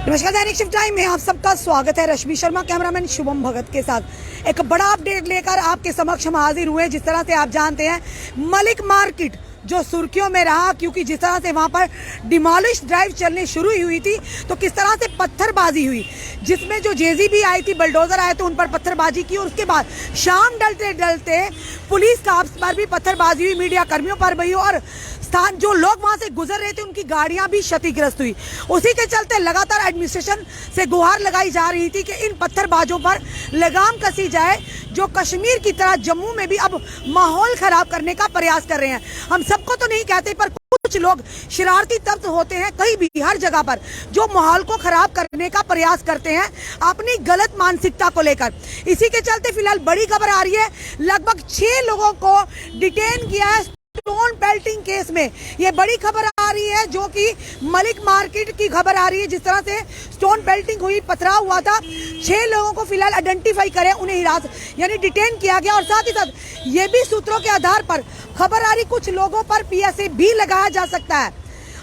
नमस्कार, दैनिक shift time में आप सबका स्वागत है। रश्मि शर्मा कैमरामैन शुभम भगत के साथ एक बड़ा अपडेट लेकर आपके समक्ष हम हाजिर हुए। जिस तरह से आप जानते हैं, मलिक मार्केट जो सुर्खियों में रहा, क्योंकि जिस तरह से वहां पर डिमोलिश ड्राइव चलनी शुरू हुई थी तो किस तरह से पत्थरबाजी हुई, जिसमें जो जेसीबी आई थी, बुलडोजर आए थे, उन पर पत्थरबाजी की। और उसके बाद शाम डलते डलते पुलिस काफ्स पर भी पत्थरबाजी हुई, मीडिया कर्मियों पर भी, और स्थान जो लोग वहां से गुजर रहे थे उनकी गाड़ियां भी क्षतिग्रस्त हुई। उसी के चलते लगातार एडमिनिस्ट्रेशन से गुहार लगाई जा रही थी कि इन पत्थरबाजों पर लगाम कसी जाए, जो कश्मीर की तरह जम्मू में भी अब माहौल खराब करने का प्रयास कर रहे हैं। हम सबको तो नहीं कहते, पर कुछ लोग शरारती तत्व होते हैं कहीं भी, हर जगह पर, जो माहौल को खराब करने का प्रयास करते हैं अपनी गलत मानसिकता को लेकर। इसी के चलते फिलहाल बड़ी खबर आ रही है, लगभग 6 लोगों को डिटेन किया है स्टोन पेल्टिंग केस में। ये बड़ी खबर आ रही है, जो कि मलिक मार्केट की खबर आ रही है। जिस तरह से स्टोन पेल्टिंग हुई, पथराव हुआ था, 6 लोगों को फिलहाल आइडेंटिफाई करें, उन्हें हिरासत यानी डिटेन किया गया। और साथ ही साथ ये भी सूत्रों के आधार पर खबर आ रही, कुछ लोगों पर पीएसए भी लगाया जा सकता है।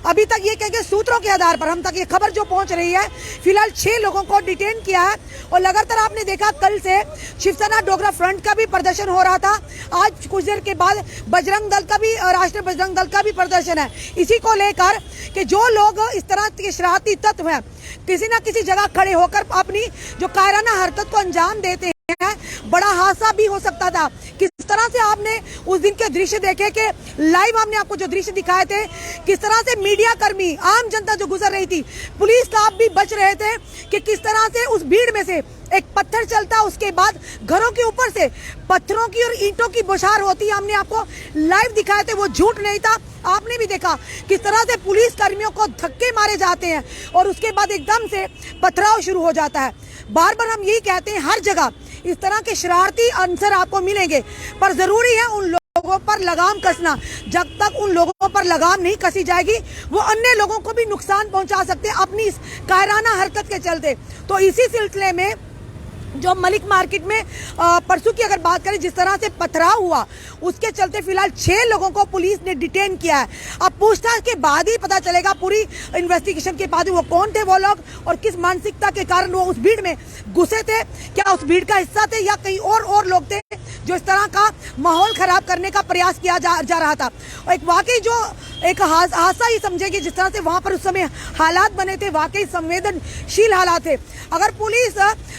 अभी तक ये कहेंगे सूत्रों के आधार पर, हम तक ये खबर जो पहुंच रही है, फिलहाल 6 लोगों को डिटेन किया है। और लगातार आपने देखा, कल से शिवसेना डोगरा फ्रंट का भी प्रदर्शन हो रहा था, आज कुछ देर के बाद बजरंग दल का भी, राष्ट्रीय बजरंग दल का भी प्रदर्शन है, इसी को लेकर कि जो लोग इस तरह के शरारती तत्व हैं, किसी न किसी जगह खड़े होकर अपनी जो कायराना हरकत को अंजाम देते हैं, बड़ा हादसा भी हो सकता था। किस तरह से आपने उस दिन के दृश्य देखे कि लाइव हमने आपको जो दृश्य दिखाए थे, किस तरह से मीडिया कर्मी, आम जनता जो गुजर रही थी, पुलिस स्टाफ भी बच रहे थे, कि किस तरह से उस भीड़ में से एक पत्थर चलता, उसके बाद घरों के ऊपर से पत्थरों की और ईंटों की बौछार होती। हमने आपको लाइव दिखाए थे, वो झूठ नहीं था। आपने भी देखा किस तरह से पुलिस कर्मियों को धक्के मारे जाते हैं और उसके बाद एकदम से पथराव शुरू हो जाता है। बार बार हम यही कहते हैं, हर जगह इस तरह के शरारती अंसर आपको मिलेंगे, पर जरूरी है उन लोगों पर लगाम कसना। जब तक उन लोगों पर लगाम नहीं कसी जाएगी, वो अन्य लोगों को भी नुकसान पहुंचा सकते हैं अपनी इस कायराना हरकत के चलते। तो इसी सिलसिले में जो मलिक मार्केट में परसों की अगर बात करें, जिस तरह से पथराव हुआ, उसके चलते फिलहाल 6 लोगों को पुलिस ने डिटेन किया है। अब पूछताछ के बाद ही पता चलेगा, पूरी इन्वेस्टिगेशन के बाद, वो कौन थे वो लोग और किस मानसिकता के कारण वो उस भीड़ में घुसे थे, क्या उस भीड़ का हिस्सा थे या कहीं और लोग थे जो इस तरह का माहौल खराब करने का प्रयास किया जा रहा था। और एक वाकई जो एक हादसा ही समझेगी, जिस तरह से वहां पर उस समय हालात बने थे, वाकई संवेदनशील हालात थे। अगर पुलिस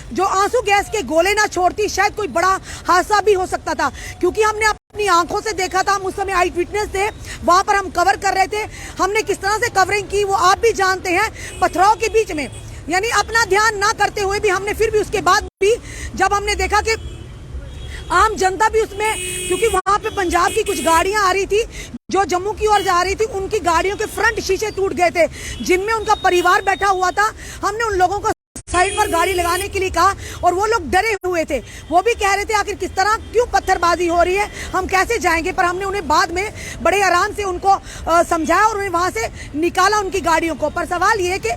जो आंसू गैस के गोले ना छोड़ती, शायद कोई बड़ा हादसा भी हो सकता था, क्योंकि हमने अपनी आंखों से देखा था। हम उस समय आई विटनेस थे, वहां पर हम कवर कर रहे थे, हमने किस तरह से कवरिंग की वो आप भी जानते हैं। पथराव के बीच में, यानी अपना ध्यान ना करते हुए भी हमने फिर भी उसके बाद भी जब हमने देखा कि आम जनता भी उसमें, क्योंकि वहां पे पंजाब की कुछ गाड़ियां आ रही थी जो जम्मू की ओर जा रही थी, उनकी गाड़ियों के फ्रंट शीशे टूट गए थे, जिनमें उनका परिवार बैठा हुआ था। हमने उन लोगों को साइड पर गाड़ी लगाने के लिए कहा और वो लोग डरे हुए थे, वो भी कह रहे थे आखिर किस तरह, क्यों पत्थरबाजी हो रही है, हम कैसे जाएंगे। पर हमने उन्हें बाद में बड़े आराम से उनको समझाया और उन्हें वहां से निकाला उनकी गाड़ियों को। पर सवाल ये है कि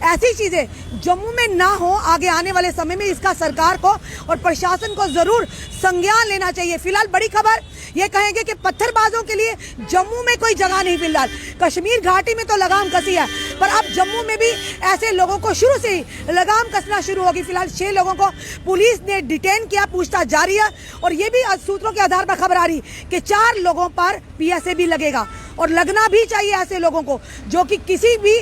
ऐसी चीजें जम्मू में ना हो आगे आने वाले समय में, इसका सरकार को और प्रशासन को जरूर संज्ञान लेना चाहिए। फिलहाल बड़ी खबर ये कहेंगे कि पत्थरबाजों के लिए जम्मू में कोई जगह नहीं। फिलहाल कश्मीर घाटी में तो लगाम कसी है, पर अब जम्मू में भी ऐसे लोगों को शुरू से ही लगाम कसना शुरू होगी। फिलहाल 6 लोगों को पुलिस ने डिटेन किया, पूछताछ जारी है। और ये भी सूत्रों के आधार पर खबर आ रही कि 4 लोगों पर पीएसए भी लगेगा, और लगना भी चाहिए ऐसे लोगों को जो कि किसी भी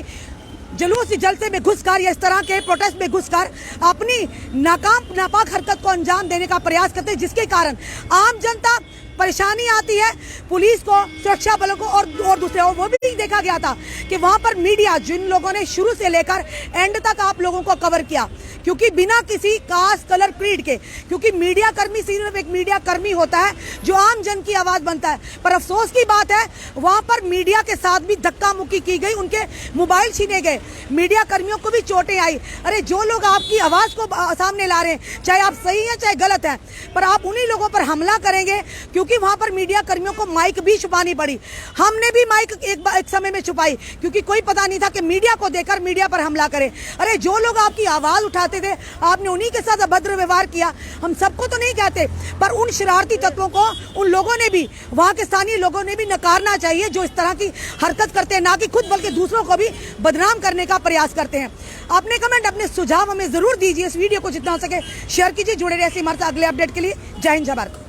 जुलूस जलसे में घुसकर या इस तरह के प्रोटेस्ट में घुसकर अपनी नापाक हरकत को अंजाम देने का प्रयास करते हैं, जिसके कारण आम जनता परेशानी आती है, पुलिस को, सुरक्षा बलों को और दूसरे। और वो भी देखा गया था कि वहां पर मीडिया, जिन लोगों ने शुरू से लेकर एंड तक आप लोगों को कवर किया, क्योंकि बिना किसी कास्ट, कलर, क्रीड के, क्योंकि मीडिया कर्मी सिर्फ एक मीडिया कर्मी होता है जो आम जन की आवाज बनता है। पर अफसोस की बात है, वहां पर मीडिया के साथ भी धक्का मुक्की की गई, उनके मोबाइल छीने गए, मीडिया कर्मियों को भी चोटें आई। अरे जो लोग आपकी आवाज को सामने ला रहे हैं, चाहे आप सही हैं चाहे गलत हैं, पर आप उन्हीं लोगों पर हमला करेंगे क्योंकि वहां पर मीडिया कर्मियों को माइक भी छुपानी पड़ी। हमने भी माइक एक समय में छुपाई, क्योंकि कोई पता नहीं था कि मीडिया को देकर मीडिया पर हमला करे। अरे जो लोग आपकी आवाज उठाते थे, आपने उन्हीं के साथ अभद्र व्यवहार किया। हम सबको तो नहीं कहते, पर उन शरारती तत्वों को उन लोगों ने भी, वहां के स्थानीय लोगों ने भी नकारना चाहिए जो इस तरह की हरकत करते हैं, ना कि खुद बल्कि दूसरों को भी बदनाम करने का प्रयास करते हैं। अपने कमेंट, अपने सुझाव हमें जरूर दीजिए। इस वीडियो को जितना हो सके शेयर कीजिए। जुड़े रहिए हमारे साथ अगले अपडेट के लिए। जय हिंद, जय भारत।